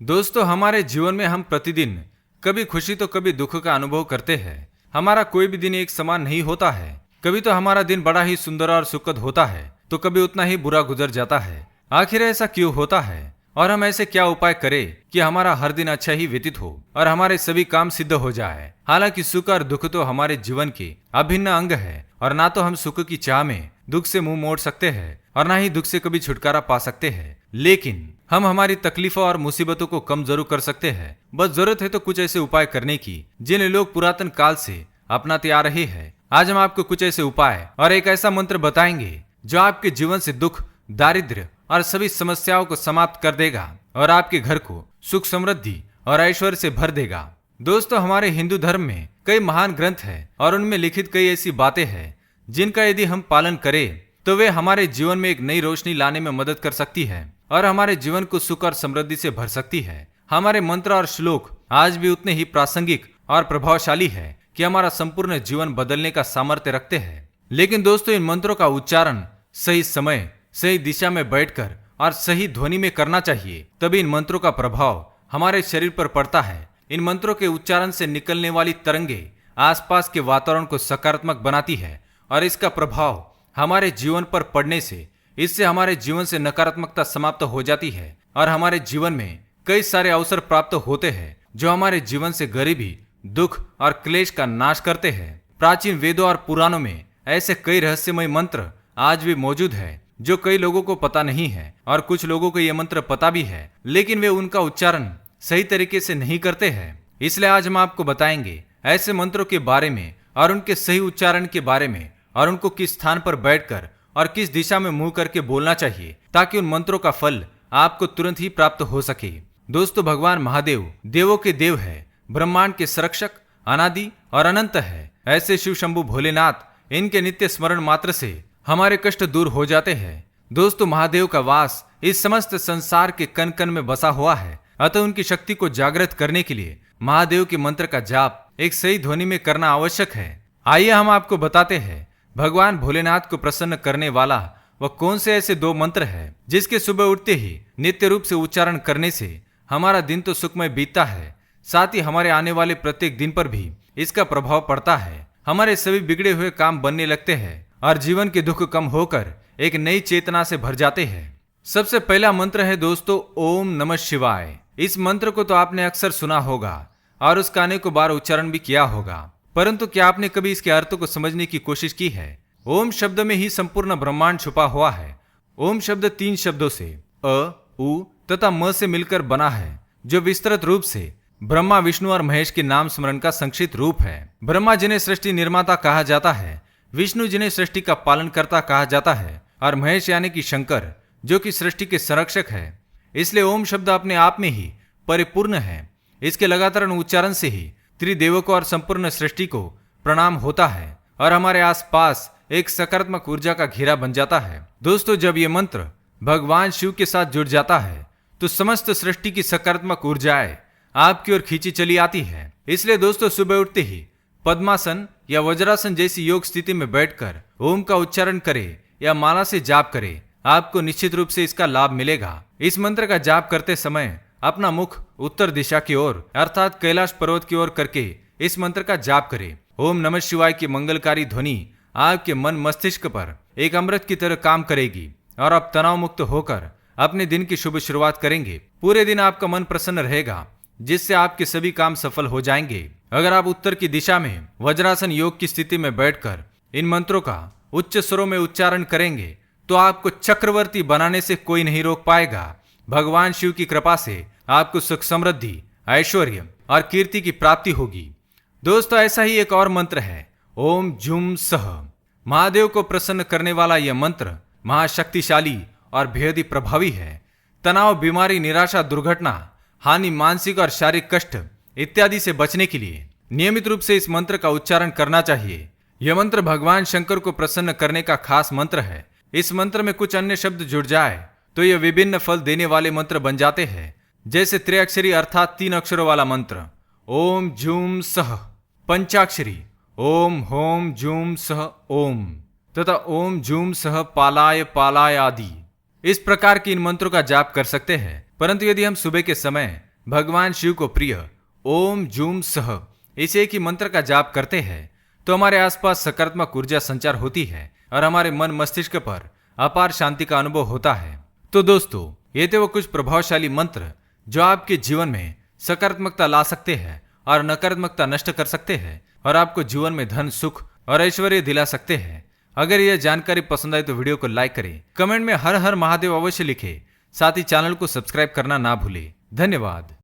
दोस्तों, हमारे जीवन में हम प्रतिदिन कभी खुशी तो कभी दुख का अनुभव करते हैं। हमारा कोई भी दिन एक समान नहीं होता है। कभी तो हमारा दिन बड़ा ही सुंदर और सुखद होता है, तो कभी उतना ही बुरा गुजर जाता है। आखिर ऐसा क्यों होता है और हम ऐसे क्या उपाय करें कि हमारा हर दिन अच्छा ही व्यतीत हो और हमारे सभी काम सिद्ध हो जाए। हालांकि सुख और दुख तो हमारे जीवन के अभिन्न अंग है और ना तो हम सुख की चाह में दुख से मुंह मोड़ सकते हैं और ना ही दुख से कभी छुटकारा पा सकते हैं। लेकिन हम हमारी तकलीफों और मुसीबतों को कम जरूर कर सकते हैं। बस जरूरत है तो कुछ ऐसे उपाय करने की जिन्हें लोग पुरातन काल से अपनाते आ रहे हैं। आज हम आपको कुछ ऐसे उपाय और एक ऐसा मंत्र बताएंगे जो आपके जीवन से दुख, दारिद्र्य और सभी समस्याओं को समाप्त कर देगा और आपके घर को सुख, समृद्धि और ऐश्वर्य से भर देगा। दोस्तों, हमारे हिंदू धर्म में कई महान ग्रंथ हैं और उनमें लिखित कई ऐसी बातें हैं जिनका यदि हम पालन करें तो वे हमारे जीवन में एक नई रोशनी लाने में मदद कर सकती है और हमारे जीवन को सुख और समृद्धि से भर सकती है। हमारे मंत्र और श्लोक आज भी उतने ही प्रासंगिक और प्रभावशाली है कि हमारा संपूर्ण जीवन बदलने का सामर्थ्य रखते हैं। लेकिन दोस्तों, इन मंत्रों का उच्चारण सही समय, सही दिशा में बैठकर और सही ध्वनि में करना चाहिए, तभी इन मंत्रों का प्रभाव हमारे शरीर पर पड़ता है। इन मंत्रों के उच्चारण से निकलने वाली तरंगे आसपास के वातावरण को सकारात्मक बनाती है और इसका प्रभाव हमारे जीवन पर पड़ने से इससे हमारे जीवन से नकारात्मकता समाप्त हो जाती है और हमारे जीवन में कई सारे अवसर प्राप्त होते हैं जो हमारे जीवन से गरीबी, दुख और क्लेश का नाश करते हैं। प्राचीन वेदों और पुराणों में ऐसे कई रहस्यमय मंत्र आज भी मौजूद है जो कई लोगों को पता नहीं है और कुछ लोगों को ये मंत्र पता भी है लेकिन वे उनका उच्चारण सही तरीके से नहीं करते हैं। इसलिए आज हम आपको बताएंगे ऐसे मंत्रों के बारे में और उनके सही उच्चारण के बारे में और उनको किस स्थान पर बैठकर और किस दिशा में मुंह करके बोलना चाहिए ताकि उन मंत्रों का फल आपको तुरंत ही प्राप्त हो सके। दोस्तों, भगवान महादेव देवों के देव है, ब्रह्मांड के संरक्षक, अनादि और अनंत है। ऐसे शिव शंभु भोलेनाथ, इनके नित्य स्मरण मात्र से हमारे कष्ट दूर हो जाते हैं। दोस्तों, महादेव का वास इस समस्त संसार के कण कण में बसा हुआ है, अतः उनकी शक्ति को जागृत करने के लिए महादेव के मंत्र का जाप एक सही ध्वनि में करना आवश्यक है। आइए हम आपको बताते हैं भगवान भोलेनाथ को प्रसन्न करने वाला वह कौन से ऐसे 2 मंत्र है जिसके सुबह उठते ही नित्य रूप से उच्चारण करने से हमारा दिन तो सुखमय बीतता है, साथ ही हमारे आने वाले प्रत्येक दिन पर भी इसका प्रभाव पड़ता है। हमारे सभी बिगड़े हुए काम बनने लगते हैं और जीवन के दुख कम होकर एक नई चेतना से भर जाते हैं। सबसे पहला मंत्र है दोस्तों, ओम नमः शिवाय। इस मंत्र को तो आपने अक्सर सुना होगा और उसका अनेकों बार उच्चारण भी किया होगा, परंतु क्या आपने कभी इसके अर्थ को समझने की कोशिश की है? ओम शब्द में ही संपूर्ण ब्रह्मांड छुपा हुआ है। ओम शब्द 3 शब्दों से अ, उ तथा म से मिलकर बना है जो विस्तृत रूप से ब्रह्मा, विष्णु और महेश के नाम स्मरण का संक्षिप्त रूप है। ब्रह्मा जिन्हें सृष्टि निर्माता कहा जाता है, विष्णु जिन्हें सृष्टि का पालनकर्ता कहा जाता है और महेश यानी कि शंकर जो कि सृष्टि के संरक्षक है। इसलिए ओम शब्द अपने आप में ही परिपूर्ण है। इसके लगातार उच्चारण से ही त्रिदेवों को और संपूर्ण सृष्टि को प्रणाम होता है और हमारे आसपास एक सकारात्मक ऊर्जा का घेरा बन जाता है। दोस्तों, जब ये मंत्र भगवान शिव के साथ जुड़ जाता है तो समस्त सृष्टि की सकारात्मक ऊर्जाएं आपकी ओर खींची चली आती है। इसलिए दोस्तों, सुबह उठते ही पद्मासन या वज्रासन जैसी योग स्थिति में बैठकर ओम का उच्चारण करें या माला से जाप करें, आपको निश्चित रूप से इसका लाभ मिलेगा। इस मंत्र का जाप करते समय अपना मुख उत्तर दिशा की ओर अर्थात कैलाश पर्वत की ओर करके इस मंत्र का जाप करें। ओम नमः शिवाय की मंगलकारी ध्वनि आपके मन मस्तिष्क पर एक अमृत की तरह काम करेगी और आप तनाव मुक्त होकर अपने दिन की शुभ शुरुआत करेंगे। पूरे दिन आपका मन प्रसन्न रहेगा जिससे आपके सभी काम सफल हो जाएंगे। अगर आप उत्तर की दिशा में वज्रासन योग की स्थिति में बैठकर इन मंत्रों का उच्च स्वरों में उच्चारण करेंगे तो आपको चक्रवर्ती बनाने से कोई नहीं रोक पाएगा। भगवान शिव की कृपा से आपको सुख, समृद्धि, ऐश्वर्य और कीर्ति की प्राप्ति होगी। दोस्तों, ऐसा ही एक और मंत्र है, ओम झुम सह। महादेव को प्रसन्न करने वाला यह मंत्र महाशक्तिशाली और बेहद ही प्रभावी है। तनाव, बीमारी, निराशा, दुर्घटना, हानि, मानसिक और शारीरिक कष्ट इत्यादि से बचने के लिए नियमित रूप से इस मंत्र का उच्चारण करना चाहिए। यह मंत्र भगवान शंकर को प्रसन्न करने का खास मंत्र है। इस मंत्र में कुछ अन्य शब्द जुड़ जाए तो यह विभिन्न फल देने वाले मंत्र बन जाते हैं, जैसे त्रिअक्षरी अर्थात 3 अक्षरों वाला मंत्र ओम झूम सह, पंचाक्षरी ओम होम झूम सह ओम तथा ओम झूम सह पालाय पालाय आदि। इस प्रकार के इन मंत्रों का जाप कर सकते हैं, परंतु यदि हम सुबह के समय भगवान शिव को प्रिय ओम जूम सह इस एक ही मंत्र का जाप करते हैं तो हमारे आसपास सकारात्मक ऊर्जा संचार होती है और हमारे मन मस्तिष्क पर अपार शांति का अनुभव होता है। तो दोस्तों, ये थे वो कुछ प्रभावशाली मंत्र जो आपके जीवन में सकारात्मकता ला सकते हैं और नकारात्मकता नष्ट कर सकते हैं और आपको जीवन में धन, सुख और ऐश्वर्य दिला सकते हैं। अगर यह जानकारी पसंद आई तो वीडियो को लाइक करें, कमेंट में हर हर महादेव अवश्य लिखें, साथ ही चैनल को सब्सक्राइब करना ना भूलें। धन्यवाद।